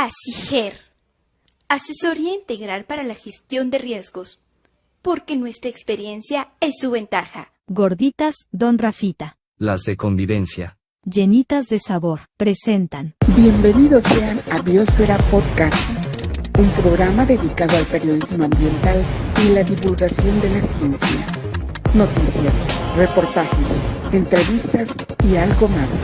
ASIGER, Asesoría Integral para la Gestión de Riesgos, porque nuestra experiencia es su ventaja. Gorditas Don Rafita. Las de convivencia. Llenitas de sabor, presentan. Bienvenidos sean a Biosfera Podcast, un programa dedicado al periodismo ambiental y la divulgación de la ciencia. Noticias, reportajes, entrevistas y algo más.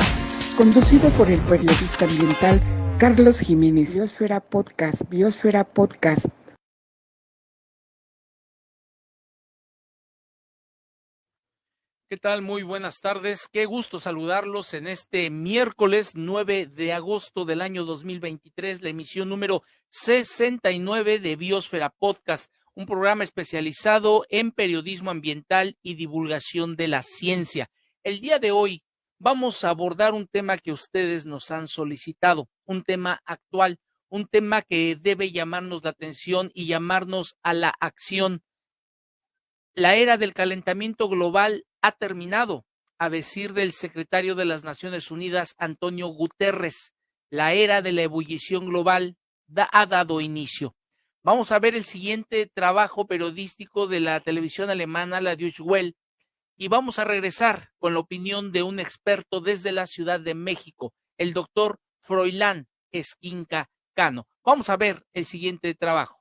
Conducido por el periodista ambiental Carlos Jiménez. Biosfera Podcast, Biosfera Podcast. ¿Qué tal? Muy buenas tardes. Qué gusto saludarlos en este miércoles 9 de agosto del año 2023, la emisión número 69 de Biosfera Podcast, un programa especializado en periodismo ambiental y divulgación de la ciencia. El día de hoy vamos a abordar un tema que ustedes nos han solicitado, un tema actual, un tema que debe llamarnos la atención y llamarnos a la acción. La era del calentamiento global ha terminado, a decir del secretario de las Naciones Unidas, Antonio Guterres. La era de la ebullición global ha dado inicio. Vamos a ver el siguiente trabajo periodístico de la televisión alemana, la Deutsche Welle, y vamos a regresar con la opinión de un experto desde la Ciudad de México, el doctor Froilán Esquinca Cano. Vamos a ver el siguiente trabajo.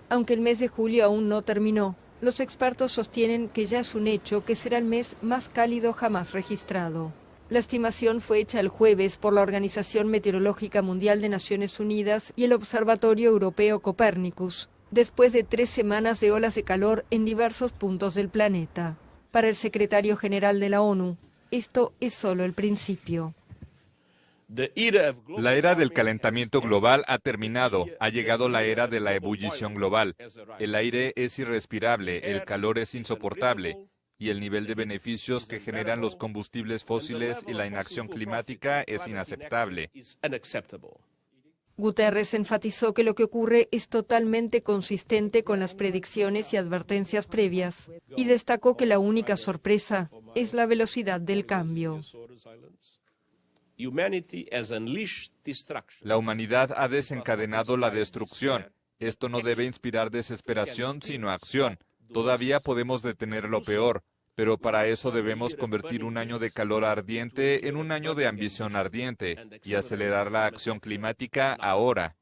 Aunque el mes de julio aún no terminó, los expertos sostienen que ya es un hecho que será el mes más cálido jamás registrado. La estimación fue hecha el jueves por la Organización Meteorológica Mundial de Naciones Unidas y el Observatorio Europeo Copernicus, después de 3 semanas de olas de calor en diversos puntos del planeta. Para el secretario general de la ONU, esto es solo el principio. La era del calentamiento global ha terminado. Ha llegado la era de la ebullición global. El aire es irrespirable, el calor es insoportable y el nivel de beneficios que generan los combustibles fósiles y la inacción climática es inaceptable. Guterres enfatizó que lo que ocurre es totalmente consistente con las predicciones y advertencias previas y destacó que la única sorpresa es la velocidad del cambio. La humanidad ha desencadenado la destrucción. Esto no debe inspirar desesperación, sino acción. Todavía podemos detener lo peor, pero para eso debemos convertir un año de calor ardiente en un año de ambición ardiente y acelerar la acción climática ahora.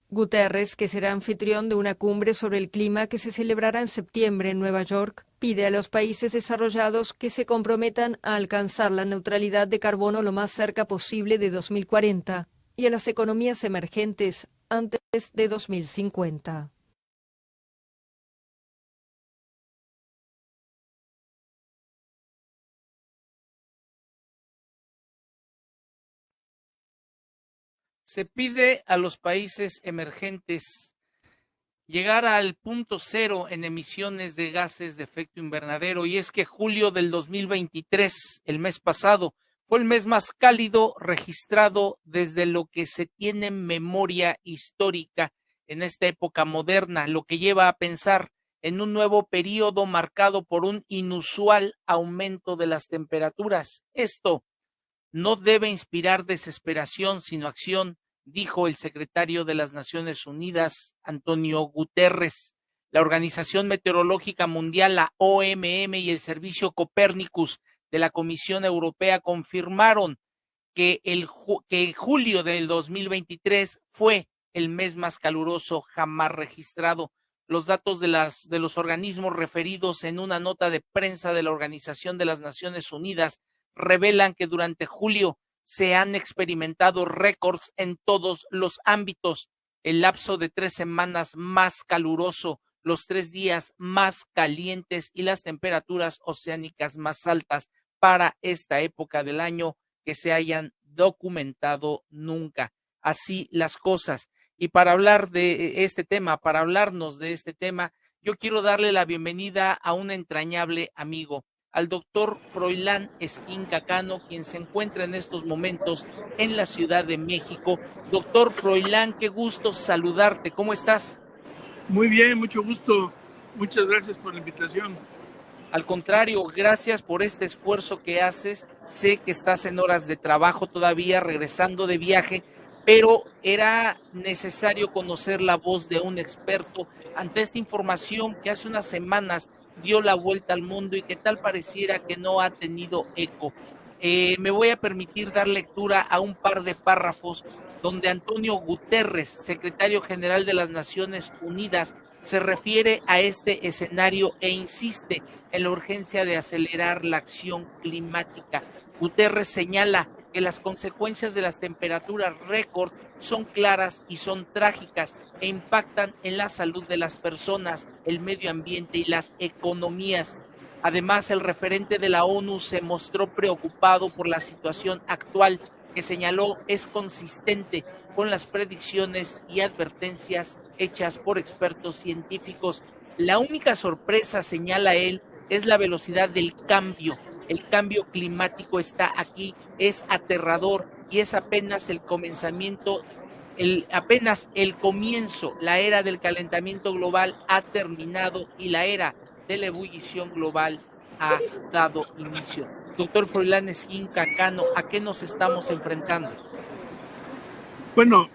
Guterres, que será anfitrión de una cumbre sobre el clima que se celebrará en septiembre en Nueva York, pide a los países desarrollados que se comprometan a alcanzar la neutralidad de carbono lo más cerca posible de 2040 y a las economías emergentes antes de 2050. Se pide a los países emergentes llegar al punto cero en emisiones de gases de efecto invernadero, y es que julio del 2023, el mes pasado, fue el mes más cálido registrado desde lo que se tiene memoria histórica en esta época moderna, lo que lleva a pensar en un nuevo periodo marcado por un inusual aumento de las temperaturas. Esto no debe inspirar desesperación, sino acción, dijo el secretario de las Naciones Unidas, Antonio Guterres. La Organización Meteorológica Mundial, la OMM, y el Servicio Copernicus de la Comisión Europea confirmaron que julio del 2023 fue el mes más caluroso jamás registrado. Los datos de los organismos referidos en una nota de prensa de la Organización de las Naciones Unidas revelan que durante julio se han experimentado récords en todos los ámbitos. El lapso de 3 semanas más caluroso, los 3 días más calientes y las temperaturas oceánicas más altas para esta época del año que se hayan documentado nunca. Así las cosas. Y para hablar de este tema, para hablarnos de este tema, yo quiero darle la bienvenida a un entrañable amigo, al doctor Froilán Esquinca Cano, quien se encuentra en estos momentos en la Ciudad de México. Doctor Froilán, qué gusto saludarte. ¿Cómo estás? Muy bien, mucho gusto. Muchas gracias por la invitación. Al contrario, gracias por este esfuerzo que haces sé que estás en horas de trabajo todavía, regresando de viaje, pero era necesario conocer la voz de un experto ante esta información que hace unas semanas dio la vuelta al mundo y que tal pareciera que no ha tenido eco. Me voy a permitir dar lectura a un par de párrafos donde Antonio Guterres, secretario general de las Naciones Unidas, se refiere a este escenario e insiste en la urgencia de acelerar la acción climática. Guterres señala que las consecuencias de las temperaturas récord son claras y son trágicas e impactan en la salud de las personas, el medio ambiente y las economías. Además, el referente de la ONU se mostró preocupado por la situación actual, que señaló es consistente con las predicciones y advertencias hechas por expertos científicos. La única sorpresa, señala él, es la velocidad del cambio. El cambio climático está aquí, es aterrador y es apenas el comienzo. La era del calentamiento global ha terminado y la era de la ebullición global ha dado inicio. Doctor Froilán Esquinca Cano, ¿a qué nos estamos enfrentando? Bueno,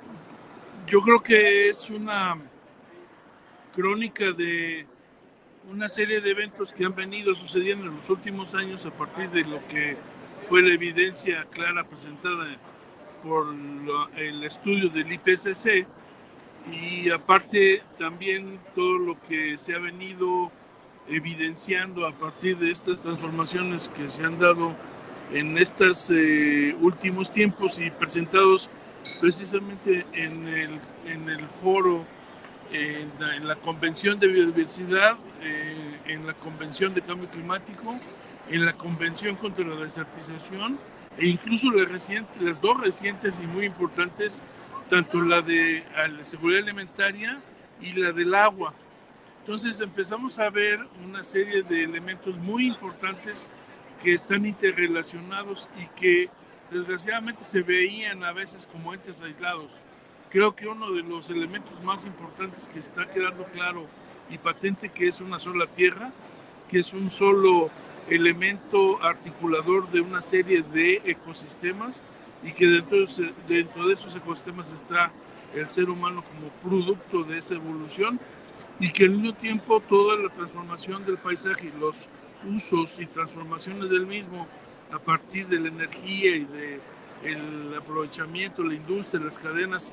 yo creo que es una crónica de una serie de eventos que han venido sucediendo en los últimos años a partir de lo que fue la evidencia clara presentada por el estudio del IPCC, y aparte también todo lo que se ha venido evidenciando a partir de estas transformaciones que se han dado en estos últimos tiempos y presentados precisamente en el foro, en la Convención de Biodiversidad, en la Convención de Cambio Climático, en la Convención contra la Desertización e incluso las dos recientes y muy importantes, tanto la de la seguridad alimentaria y la del agua. Entonces empezamos a ver una serie de elementos muy importantes que están interrelacionados y que desgraciadamente se veían a veces como entes aislados. Creo que uno de los elementos más importantes que está quedando claro y patente, que es una sola tierra, que es un solo elemento articulador de una serie de ecosistemas, y que dentro de esos ecosistemas está el ser humano como producto de esa evolución, y que al mismo tiempo toda la transformación del paisaje y los usos y transformaciones del mismo a partir de la energía y del aprovechamiento, la industria, las cadenas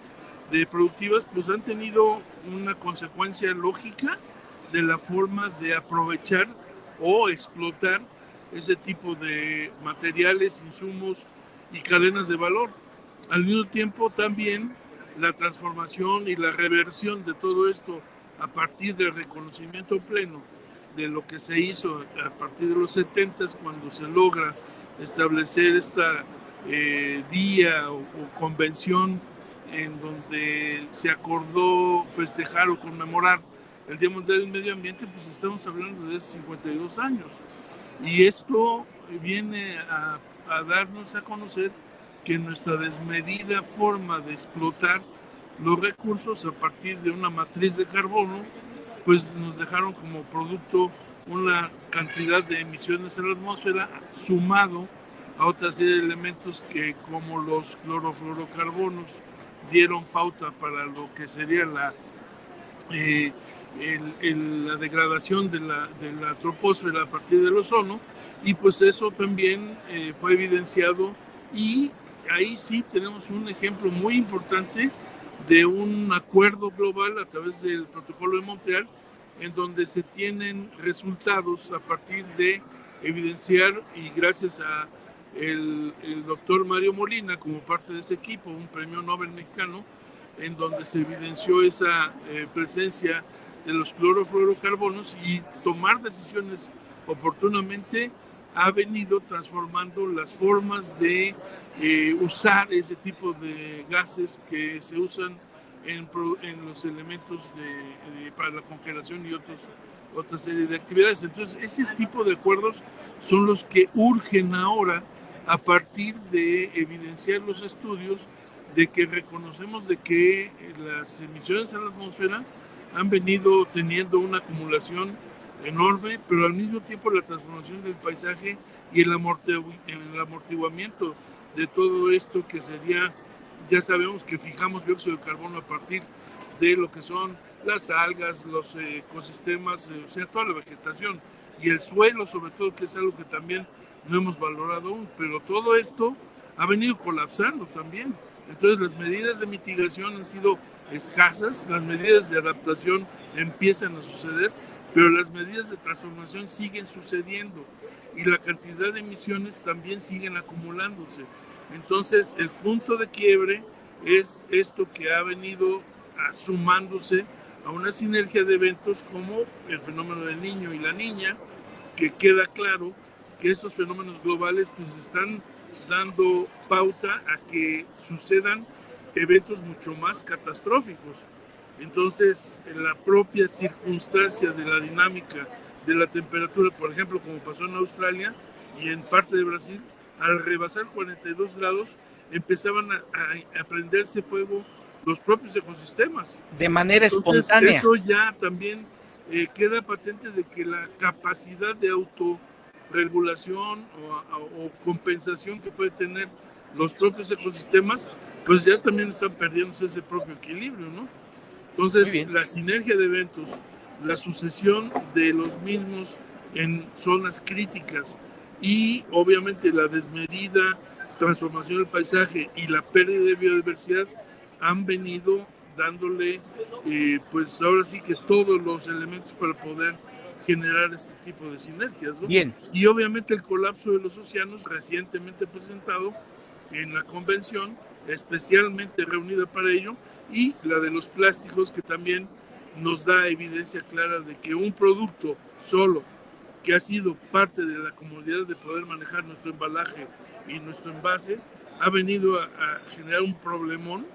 productivas, pues han tenido una consecuencia lógica de la forma de aprovechar o explotar ese tipo de materiales, insumos y cadenas de valor. Al mismo tiempo también la transformación y la reversión de todo esto a partir del reconocimiento pleno de lo que se hizo a partir de los 70s, cuando se logra establecer esta día o convención en donde se acordó festejar o conmemorar el Día Mundial del Medio Ambiente, pues estamos hablando de hace 52 años. Y esto viene a darnos a conocer que nuestra desmedida forma de explotar los recursos a partir de una matriz de carbono, pues nos dejaron como producto una cantidad de emisiones en la atmósfera, sumado a otra serie de elementos que, como los clorofluorocarbonos, dieron pauta para lo que sería la degradación de la troposfera a partir del ozono, y pues eso también fue evidenciado, y ahí sí tenemos un ejemplo muy importante de un acuerdo global a través del Protocolo de Montreal, en donde se tienen resultados a partir de evidenciar, y gracias a el doctor Mario Molina como parte de ese equipo, un premio Nobel mexicano, en donde se evidenció esa presencia de los clorofluorocarbonos, y tomar decisiones oportunamente ha venido transformando las formas de usar ese tipo de gases que se usan en los elementos para la congelación y otra serie de actividades. Entonces, ese tipo de acuerdos son los que urgen ahora, a partir de evidenciar los estudios de que reconocemos de que las emisiones en la atmósfera han venido teniendo una acumulación enorme, pero al mismo tiempo la transformación del paisaje y el amortiguamiento de todo esto que sería, ya sabemos que fijamos dióxido de carbono a partir de lo que son las algas, los ecosistemas, o sea, toda la vegetación y el suelo sobre todo, que es algo que también no hemos valorado aún, pero todo esto ha venido colapsando también. Entonces las medidas de mitigación han sido escasas, las medidas de adaptación empiezan a suceder, pero las medidas de transformación siguen sucediendo y la cantidad de emisiones también siguen acumulándose. Entonces el punto de quiebre es esto que ha venido sumándose a una sinergia de eventos como el fenómeno del Niño y la Niña, que queda claro que estos fenómenos globales pues están dando pauta a que sucedan eventos mucho más catastróficos. Entonces, en la propia circunstancia de la dinámica de la temperatura, por ejemplo, como pasó en Australia y en parte de Brasil, al rebasar 42 grados, empezaban a prenderse fuego los propios ecosistemas. De manera Entonces, espontánea. eso ya también queda patente de que la capacidad de autorregulación o compensación que puede tener los propios ecosistemas, pues ya también están perdiéndose ese propio equilibrio, ¿no? Entonces, la sinergia de eventos, la sucesión de los mismos en zonas críticas y obviamente la desmedida transformación del paisaje y la pérdida de biodiversidad han venido dándole, pues ahora sí que todos los elementos para poder generar este tipo de sinergias, ¿no? Bien. Y obviamente el colapso de los océanos recientemente presentado en la convención, especialmente reunida para ello, y la de los plásticos, que también nos da evidencia clara de que un producto solo que ha sido parte de la comodidad de poder manejar nuestro embalaje y nuestro envase ha venido a generar un problemón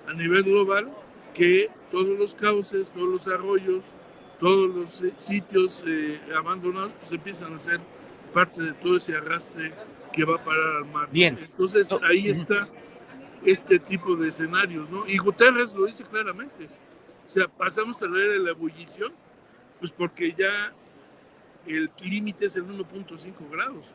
a nivel global, que todos los cauces, todos los arroyos, todos los sitios abandonados pues empiezan a ser parte de todo ese arrastre que va a parar al mar. Bien. Entonces ahí está este tipo de escenarios, ¿no? Y Guterres lo dice claramente. O sea, pasamos a la era de la ebullición, pues porque ya el límite es el 1.5 grados.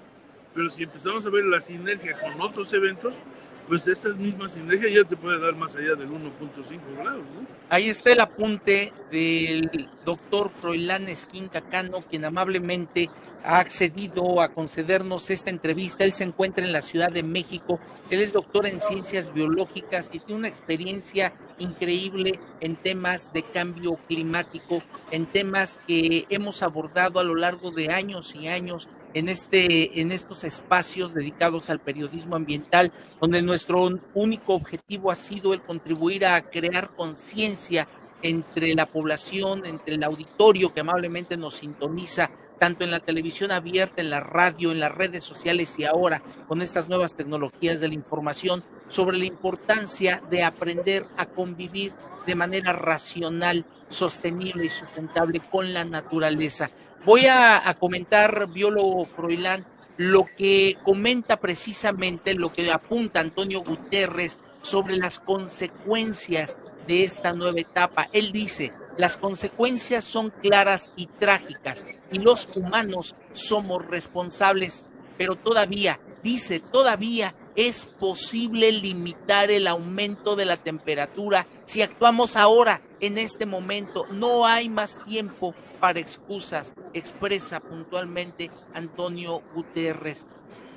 Pero si empezamos a ver la sinergia con otros eventos, pues esa misma sinergia ya te puede dar más allá del 1.5 grados, ¿no? Ahí está el apunte del doctor Froilán Esquinca Cano, quien amablemente ha accedido a concedernos esta entrevista. Él se encuentra en la Ciudad de México. Él es doctor en ciencias biológicas y tiene una experiencia increíble en temas de cambio climático, en temas que hemos abordado a lo largo de años y años en estos espacios dedicados al periodismo ambiental, donde nuestro único objetivo ha sido el contribuir a crear conciencia entre la población, entre el auditorio que amablemente nos sintoniza, tanto en la televisión abierta, en la radio, en las redes sociales y ahora con estas nuevas tecnologías de la información, sobre la importancia de aprender a convivir de manera racional, sostenible y sustentable con la naturaleza. Voy a comentar, biólogo Froilán, lo que comenta precisamente, lo que apunta Antonio Guterres sobre las consecuencias de esta nueva etapa. Él dice, las consecuencias son claras y trágicas y los humanos somos responsables, pero todavía, dice, todavía es posible limitar el aumento de la temperatura si actuamos ahora, en este momento. No hay más tiempo para excusas, expresa puntualmente Antonio Guterres.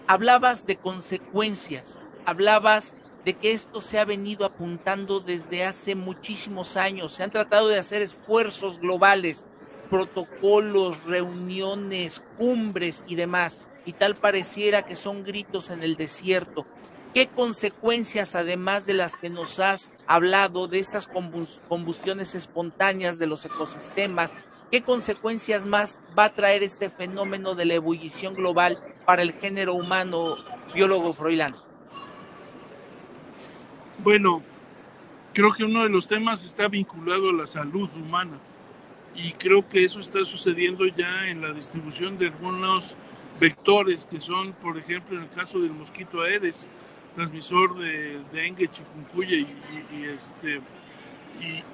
Hablabas de consecuencias, hablabas de que esto se ha venido apuntando desde hace muchísimos años. Se han tratado de hacer esfuerzos globales, protocolos, reuniones, cumbres y demás, y tal pareciera que son gritos en el desierto. ¿Qué consecuencias, además de las que nos has hablado, de estas combustiones espontáneas de los ecosistemas, qué consecuencias más va a traer este fenómeno de la ebullición global para el género humano, biólogo Froilán? Bueno, creo que uno de los temas está vinculado a la salud humana y creo que eso está sucediendo ya en la distribución de algunos vectores que son, por ejemplo, en el caso del mosquito Aedes, transmisor de dengue, chikungunya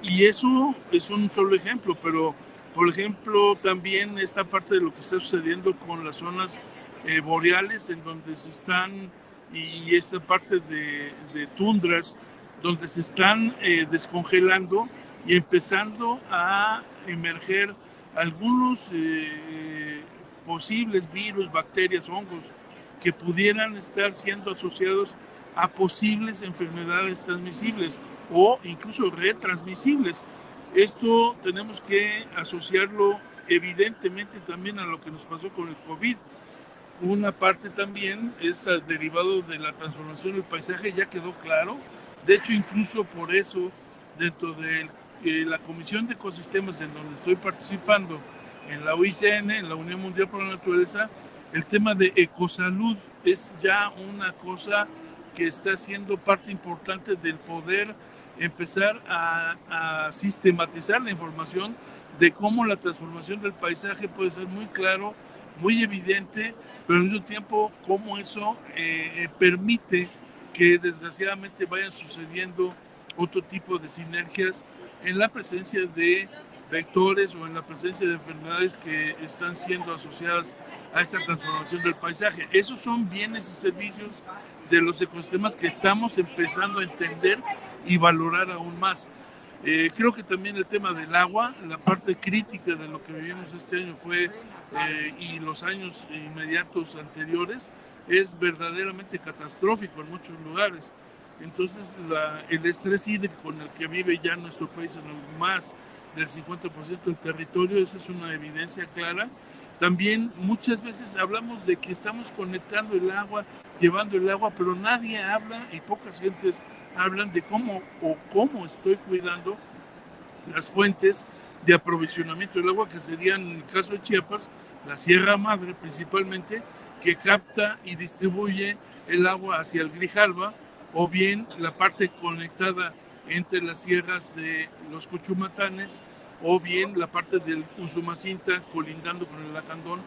y eso es un solo ejemplo, pero Por ejemplo, también esta parte de lo que está sucediendo con las zonas boreales, en donde se están, y esta parte de tundras, donde se están descongelando y empezando a emerger algunos posibles virus, bacterias, hongos, que pudieran estar siendo asociados a posibles enfermedades transmisibles o incluso retransmisibles. Esto tenemos que asociarlo evidentemente también a lo que nos pasó con el COVID. Una parte también es derivado de la transformación del paisaje, ya quedó claro. De hecho, incluso por eso, dentro de la Comisión de Ecosistemas en donde estoy participando, en la UICN, en la Unión Mundial por la Naturaleza, el tema de ecosalud es ya una cosa que está siendo parte importante del poder empezar a sistematizar la información de cómo la transformación del paisaje puede ser muy claro, muy evidente, pero al mismo tiempo cómo eso permite que desgraciadamente vayan sucediendo otro tipo de sinergias en la presencia de vectores o en la presencia de enfermedades que están siendo asociadas a esta transformación del paisaje. Esos son bienes y servicios de los ecosistemas que estamos empezando a entender y valorar aún más. Creo que también el tema del agua, la parte crítica de lo que vivimos este año fue, y los años inmediatos anteriores, es verdaderamente catastrófico en muchos lugares. Entonces el estrés hídrico con el que vive ya nuestro país en más del 50% del territorio, esa es una evidencia clara. También muchas veces hablamos de que estamos conectando el agua, llevando el agua, pero nadie habla y pocas gentes hablan de cómo estoy cuidando las fuentes de aprovisionamiento del agua, que serían, en el caso de Chiapas, la Sierra Madre principalmente, que capta y distribuye el agua hacia el Grijalva, o bien la parte conectada entre las sierras de los Cuchumatanes, o bien la parte del Usumacinta colindando con el Lacandón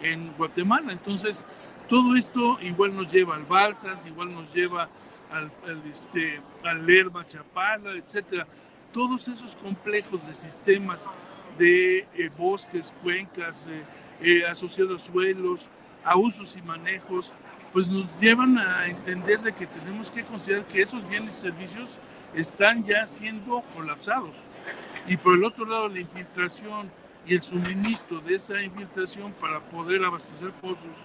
en Guatemala. Entonces, todo esto igual nos lleva al Balsas, igual nos lleva al Lerma, Chapala, etcétera. Todos esos complejos de sistemas de bosques, cuencas, asociados a suelos, a usos y manejos, pues nos llevan a entender de que tenemos que considerar que esos bienes y servicios están ya siendo colapsados. Y por el otro lado, la infiltración y el suministro de esa infiltración para poder abastecer pozos,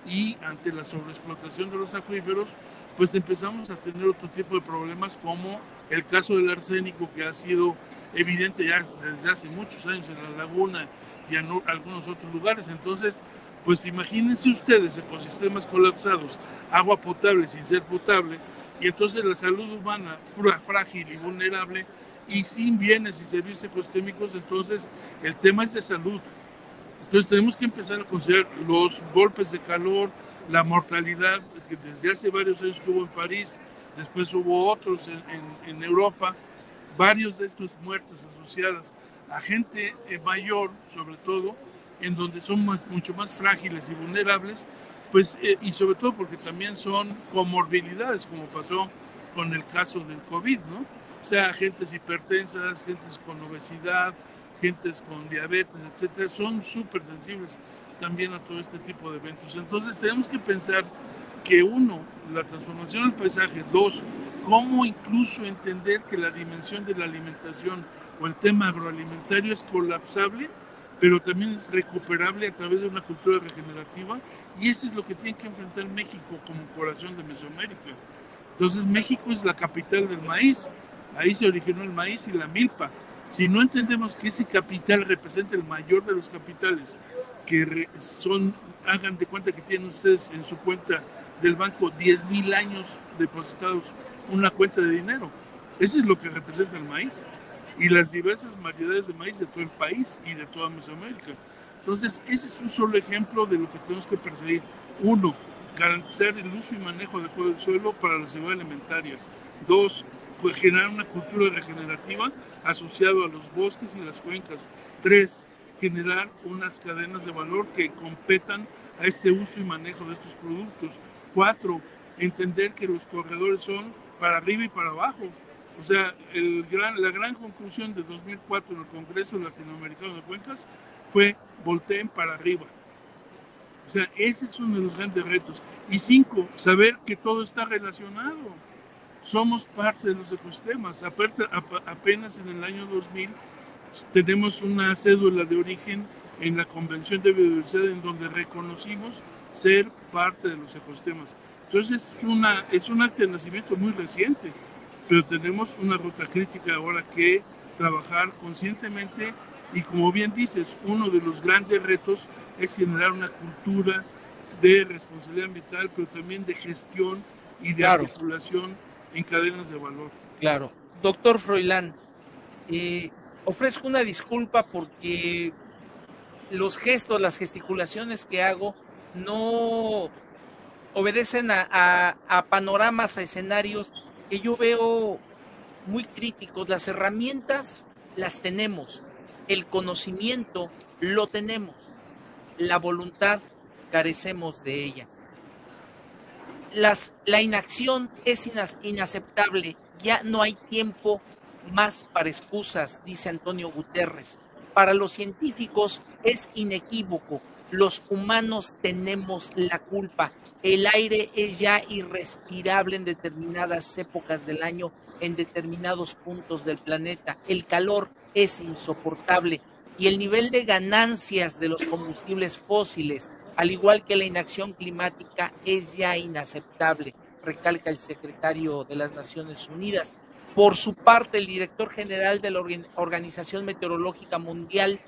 y ante la sobreexplotación de los acuíferos, pues empezamos a tener otro tipo de problemas, como el caso del arsénico, que ha sido evidente ya desde hace muchos años en la laguna y en algunos otros lugares. Entonces, pues imagínense ustedes ecosistemas colapsados, agua potable sin ser potable, y entonces la salud humana frágil y vulnerable, y sin bienes y servicios ecosistémicos. Entonces el tema es de salud. Entonces tenemos que empezar a considerar los golpes de calor, la mortalidad que desde hace varios años que hubo en París, después hubo otros en Europa, varios de estos muertes asociadas a gente mayor, sobre todo, en donde son mucho más frágiles y vulnerables, pues, y sobre todo porque también son comorbilidades, como pasó con el caso del COVID, ¿no? O sea, gentes hipertensas, gentes con obesidad, gentes con diabetes, etcétera, son súper sensibles también a todo este tipo de eventos. Entonces tenemos que pensar que uno, la transformación del paisaje; dos, cómo incluso entender que la dimensión de la alimentación o el tema agroalimentario es colapsable, pero también es recuperable a través de una cultura regenerativa, y eso es lo que tiene que enfrentar México como corazón de Mesoamérica. Entonces México es la capital del maíz, ahí se originó el maíz y la milpa. Si no entendemos que ese capital representa el mayor de los capitales, que hagan de cuenta que tienen ustedes en su cuenta del banco 10,000 años depositados una cuenta de dinero, eso es lo que representa el maíz y las diversas variedades de maíz de todo el país y de toda Mesoamérica. Entonces, ese es un solo ejemplo de lo que tenemos que perseguir. Uno, garantizar el uso y manejo adecuado del suelo para la seguridad alimentaria. Dos, pues generar una cultura regenerativa asociado a los bosques y las cuencas. Tres, generar unas cadenas de valor que competan a este uso y manejo de estos productos. Cuatro, entender que los corredores son para arriba y para abajo. O sea, la gran conclusión de 2004 en el Congreso Latinoamericano de Cuencas fue volteen para arriba. O sea, ese es uno de los grandes retos. Y 5, saber que todo está relacionado. Somos parte de los ecosistemas. Apenas en el año 2000 tenemos una cédula de origen en la Convención de Biodiversidad en donde reconocimos ser parte de los ecosistemas. Entonces es un acto de nacimiento muy reciente, pero tenemos una ruta crítica ahora que trabajar conscientemente y, como bien dices, uno de los grandes retos es generar una cultura de responsabilidad ambiental, pero también de gestión y de articulación en cadenas de valor. Claro. Doctor Froilán, ofrezco una disculpa porque los gestos, las gesticulaciones que hago no obedecen a panoramas, a escenarios que yo veo muy críticos. Las herramientas las tenemos, el conocimiento lo tenemos, la voluntad carecemos de ella. La inacción es inaceptable, ya no hay tiempo más para excusas, dice Antonio Guterres. Para los científicos es inequívoco, los humanos tenemos la culpa. El aire es ya irrespirable en determinadas épocas del año, en determinados puntos del planeta. El calor es insoportable y el nivel de ganancias de los combustibles fósiles, al igual que la inacción climática, es ya inaceptable, recalca el secretario de las Naciones Unidas. Por su parte, el director general de la Organización Meteorológica Mundial,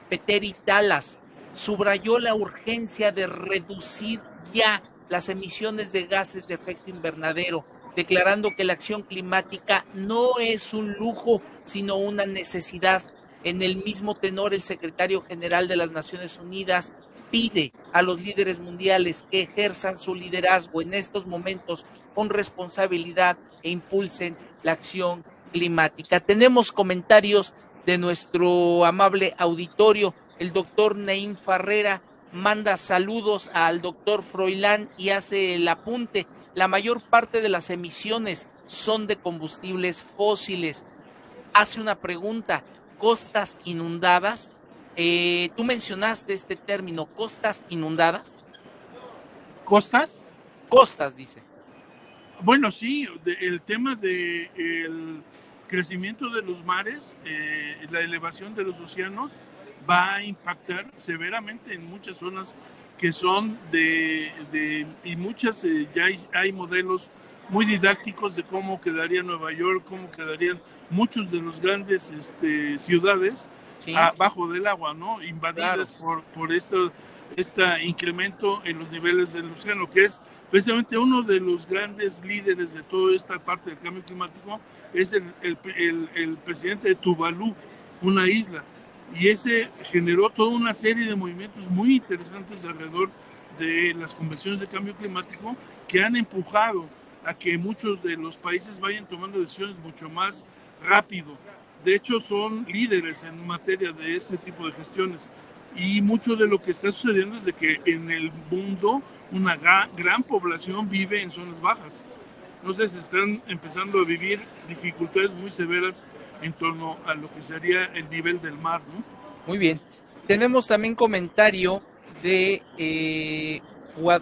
Petteri Talas, subrayó la urgencia de reducir ya las emisiones de gases de efecto invernadero, declarando que la acción climática no es un lujo, sino una necesidad. En el mismo tenor, el secretario general de las Naciones Unidas pide a los líderes mundiales que ejerzan su liderazgo en estos momentos con responsabilidad e impulsen la acción climática. Tenemos comentarios de nuestro amable auditorio. El doctor Naim Farrera manda saludos al doctor Froilán y hace el apunte: la mayor parte de las emisiones son de combustibles fósiles. Hace una pregunta: ¿costas inundadas? Tú mencionaste este término, ¿costas inundadas? ¿Costas? Costas, dice. Bueno, sí, el tema del crecimiento de los mares, la elevación de los océanos va a impactar severamente en muchas zonas que son y muchas ya hay modelos muy didácticos de cómo quedaría Nueva York, cómo quedarían muchos de los grandes ciudades, sí, abajo del agua, ¿no? Invadidas, claro, por este incremento en los niveles del océano, que es precisamente uno de los grandes líderes de toda esta parte del cambio climático, es el presidente de Tuvalu, una isla, y ese generó toda una serie de movimientos muy interesantes alrededor de las convenciones de cambio climático que han empujado a que muchos de los países vayan tomando decisiones mucho más rápido. De hecho, son líderes en materia de ese tipo de gestiones. Y mucho de lo que está sucediendo es de que en el mundo una gran población vive en zonas bajas. Entonces están empezando a vivir dificultades muy severas en torno a lo que sería el nivel del mar, ¿no? Muy bien. Tenemos también comentario de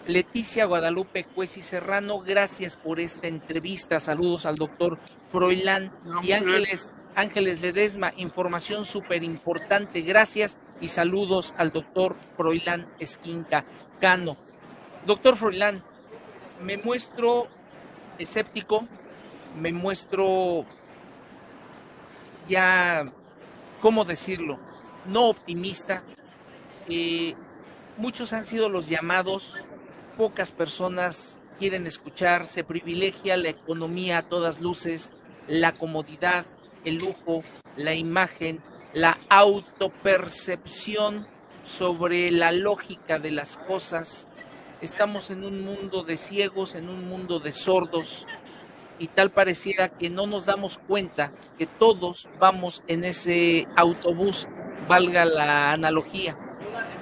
Leticia Guadalupe Cuesi Serrano. Gracias por esta entrevista. Saludos al doctor Froilán. Y Ángeles Ledesma, información súper importante. Gracias y saludos al doctor Froilán Esquinca Cano. Doctor Froilán, me muestro escéptico, me muestro ya, ¿cómo decirlo?, no optimista. Muchos han sido los llamados, pocas personas quieren escuchar. Se privilegia la economía a todas luces, la comodidad, el lujo, la imagen, la autopercepción sobre la lógica de las cosas. Estamos en un mundo de ciegos, en un mundo de sordos, y tal pareciera que no nos damos cuenta que todos vamos en ese autobús, valga la analogía,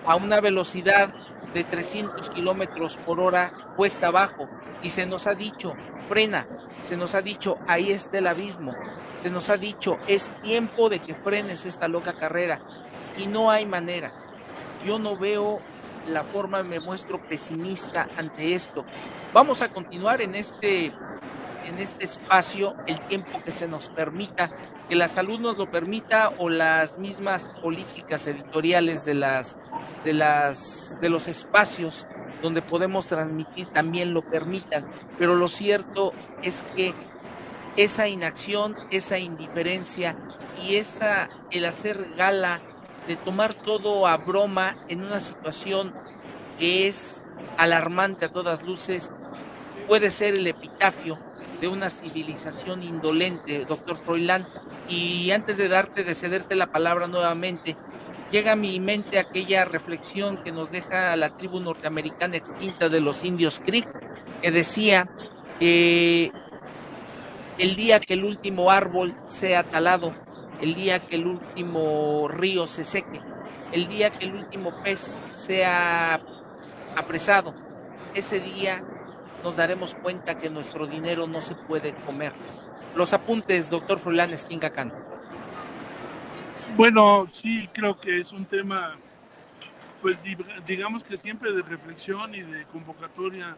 a una velocidad de 300 kilómetros por hora cuesta abajo, y se nos ha dicho: frena, Se nos ha dicho, ahí está el abismo. Se nos ha dicho, es tiempo de que frenes esta loca carrera. Y no hay manera. Yo no veo la forma, me muestro pesimista ante esto. Vamos a continuar en este espacio el tiempo que se nos permita, que la salud nos lo permita o las mismas políticas editoriales de los espacios donde podemos transmitir también lo permitan. Pero lo cierto es que esa inacción, esa indiferencia y el hacer gala de tomar todo a broma en una situación que es alarmante a todas luces, puede ser el epitafio de una civilización indolente, doctor Froilán. Y antes de cederte la palabra nuevamente, llega a mi mente aquella reflexión que nos deja la tribu norteamericana extinta de los indios Creek, que decía que el día que el último árbol sea talado, el día que el último río se seque, el día que el último pez sea apresado, ese día nos daremos cuenta que nuestro dinero no se puede comer. Los apuntes, doctor Froilán Esquinca Cano. Bueno, sí, creo que es un tema, pues digamos que siempre de reflexión y de convocatoria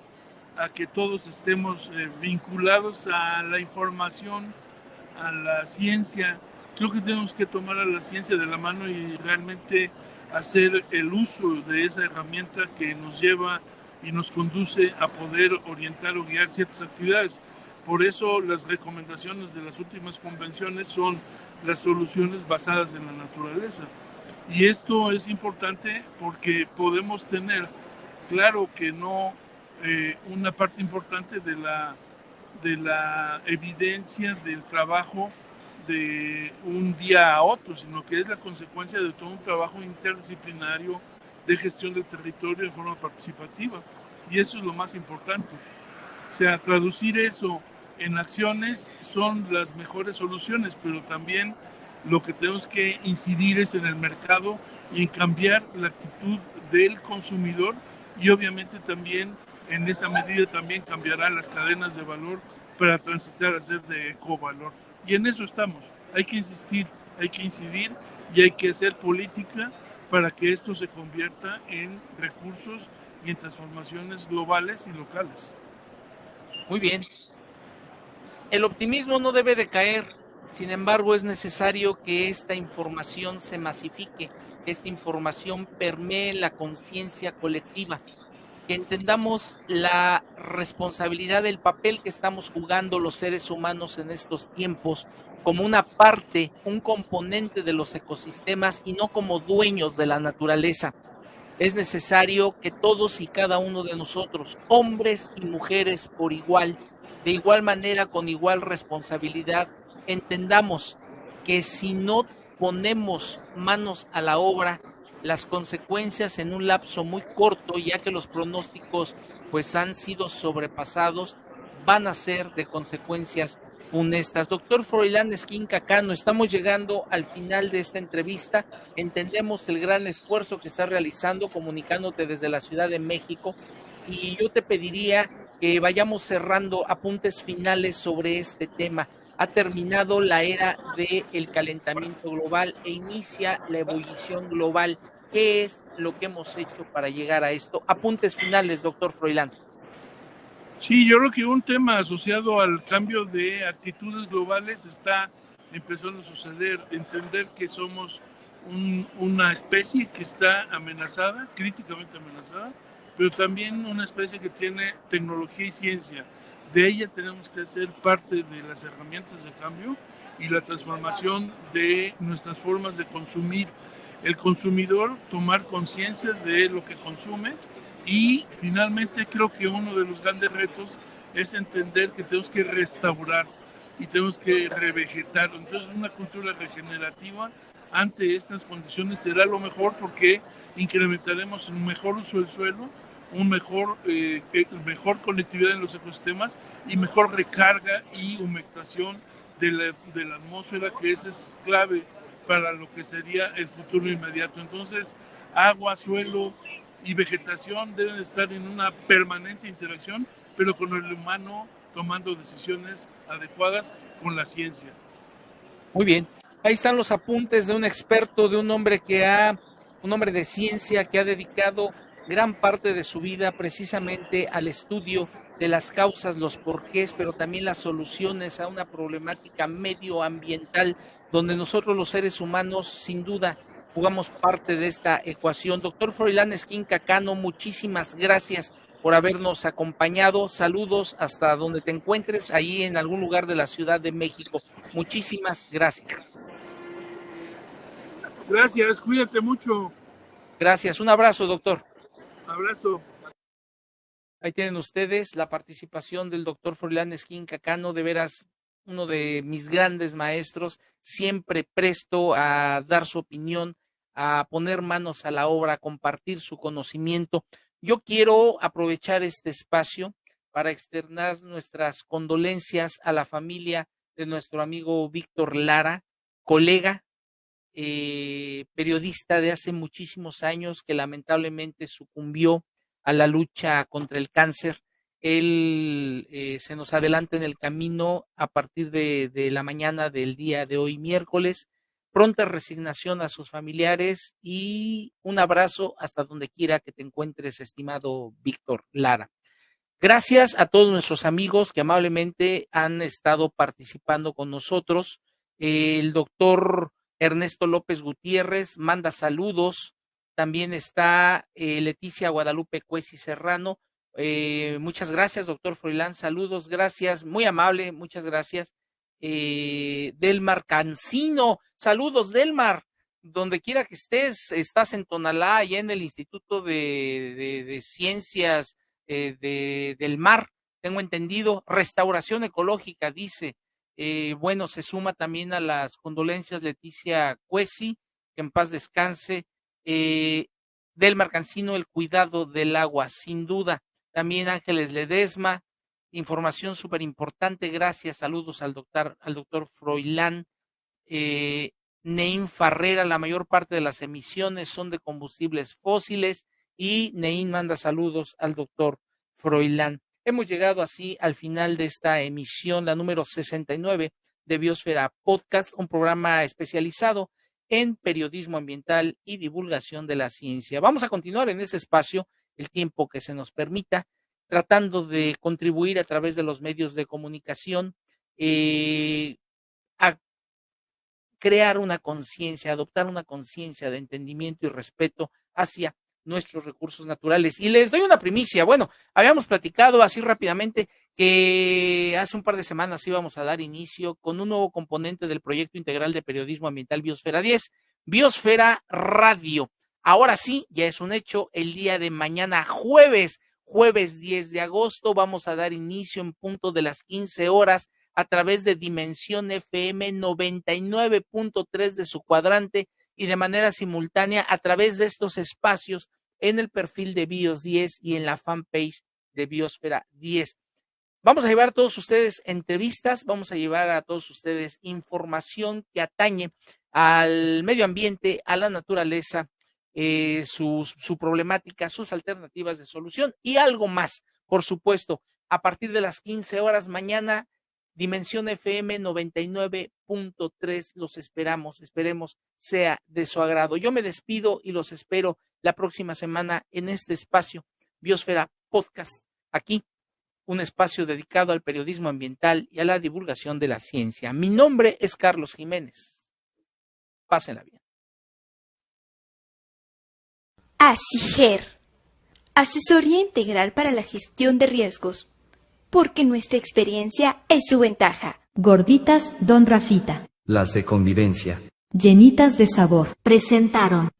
a que todos estemos vinculados a la información, a la ciencia. Creo que tenemos que tomar a la ciencia de la mano y realmente hacer el uso de esa herramienta que nos lleva y nos conduce a poder orientar o guiar ciertas actividades. Por eso las recomendaciones de las últimas convenciones son las soluciones basadas en la naturaleza. Y esto es importante porque podemos tener claro que no una parte importante de la evidencia del trabajo de un día a otro, sino que es la consecuencia de todo un trabajo interdisciplinario de gestión del territorio de forma participativa. Y eso es lo más importante. O sea, traducir eso en acciones son las mejores soluciones, pero también lo que tenemos que incidir es en el mercado y en cambiar la actitud del consumidor, y obviamente también en esa medida también cambiará las cadenas de valor para transitar a ser de ecovalor. Y en eso estamos. Hay que insistir, hay que incidir y hay que hacer política para que esto se convierta en recursos y en transformaciones globales y locales. Muy bien. El optimismo no debe de caer, sin embargo es necesario que esta información se masifique, que esta información permee la conciencia colectiva, que entendamos la responsabilidad del papel que estamos jugando los seres humanos en estos tiempos como una parte, un componente de los ecosistemas y no como dueños de la naturaleza. Es necesario que todos y cada uno de nosotros, hombres y mujeres por igual, de igual manera, con igual responsabilidad, entendamos que si no ponemos manos a la obra, las consecuencias en un lapso muy corto, ya que los pronósticos pues han sido sobrepasados, van a ser de consecuencias funestas. Doctor Froilán Esquinca Cano, estamos llegando al final de esta entrevista. Entendemos el gran esfuerzo que estás realizando comunicándote desde la Ciudad de México, y yo te pediría que vayamos cerrando apuntes finales sobre este tema. Ha terminado la era del calentamiento global e inicia la ebullición global. ¿Qué es lo que hemos hecho para llegar a esto? Apuntes finales, doctor Froilán. Sí, yo creo que un tema asociado al cambio de actitudes globales está empezando a suceder. Entender que somos una especie que está amenazada, críticamente amenazada, pero también una especie que tiene tecnología y ciencia. De ella tenemos que hacer parte de las herramientas de cambio y la transformación de nuestras formas de consumir. El consumidor tomar conciencia de lo que consume, y finalmente creo que uno de los grandes retos es entender que tenemos que restaurar y tenemos que revegetar. Entonces una cultura regenerativa ante estas condiciones será lo mejor, porque incrementaremos un mejor uso del suelo, mejor conectividad en los ecosistemas y mejor recarga y humectación de la atmósfera, que esa es clave para lo que sería el futuro inmediato. Entonces, agua, suelo y vegetación deben estar en una permanente interacción, pero con el humano tomando decisiones adecuadas con la ciencia. Muy bien. Ahí están los apuntes de un experto, de un hombre de ciencia que ha dedicado gran parte de su vida precisamente al estudio de las causas, los porqués, pero también las soluciones a una problemática medioambiental donde nosotros los seres humanos sin duda jugamos parte de esta ecuación. Doctor Froilán Esquinca Cano, muchísimas gracias por habernos acompañado. Saludos hasta donde te encuentres, ahí en algún lugar de la Ciudad de México. Muchísimas gracias. Gracias, cuídate mucho. Gracias, un abrazo, doctor. Abrazo. Ahí tienen ustedes la participación del doctor Froilán Esquinca Cano, de veras uno de mis grandes maestros, siempre presto a dar su opinión, a poner manos a la obra, a compartir su conocimiento. Yo quiero aprovechar este espacio para externar nuestras condolencias a la familia de nuestro amigo Víctor Lara, colega, periodista de hace muchísimos años que lamentablemente sucumbió a la lucha contra el cáncer. Él se nos adelanta en el camino a partir de la mañana del día de hoy, miércoles. Pronta resignación a sus familiares y un abrazo hasta donde quiera que te encuentres, estimado Víctor Lara. Gracias a todos nuestros amigos que amablemente han estado participando con nosotros. El doctor Ernesto López Gutiérrez manda saludos. También está Leticia Guadalupe Cuesi Serrano. Muchas gracias, doctor Froilán. Saludos, gracias. Muy amable, muchas gracias. Delmar Cancino. Saludos, Delmar. Donde quiera que estés, estás en Tonalá, allá en el Instituto de Ciencias del Mar. Tengo entendido. Restauración ecológica, dice. Bueno, se suma también a las condolencias Leticia Cuesi, que en paz descanse. Delmar Cancino, el cuidado del agua, sin duda. También Ángeles Ledesma, información súper importante, gracias, saludos al doctor Froilán. Neín Farrera, la mayor parte de las emisiones son de combustibles fósiles y Neín manda saludos al doctor Froilán. Hemos llegado así al final de esta emisión, la número 69 de Biosfera Podcast, un programa especializado en periodismo ambiental y divulgación de la ciencia. Vamos a continuar en este espacio el tiempo que se nos permita, tratando de contribuir a través de los medios de comunicación a crear una conciencia, adoptar una conciencia de entendimiento y respeto hacia nuestros recursos naturales. Y les doy una primicia. Bueno, habíamos platicado así rápidamente que hace un par de semanas íbamos a dar inicio con un nuevo componente del proyecto integral de periodismo ambiental Biosfera 10, Biosfera Radio. Ahora sí, ya es un hecho, el día de mañana, jueves 10 de agosto, vamos a dar inicio en punto de las 15 horas a través de Dimensión FM 99.3 de su cuadrante y de manera simultánea a través de estos espacios en el perfil de Bios 10 y en la fanpage de Biosfera 10. Vamos a llevar a todos ustedes entrevistas, vamos a llevar a todos ustedes información que atañe al medio ambiente, a la naturaleza, su problemática, sus alternativas de solución y algo más, por supuesto. A partir de las 15 horas mañana, Dimensión FM 99.3, los esperemos sea de su agrado. Yo me despido y los espero la próxima semana en este espacio, Biosfera Podcast, aquí, un espacio dedicado al periodismo ambiental y a la divulgación de la ciencia. Mi nombre es Carlos Jiménez. Pásenla bien. ASIGER, Asesoría Integral para la Gestión de Riesgos, porque nuestra experiencia es su ventaja. Gorditas Don Rafita. Las de convivencia. Llenitas de sabor. Presentaron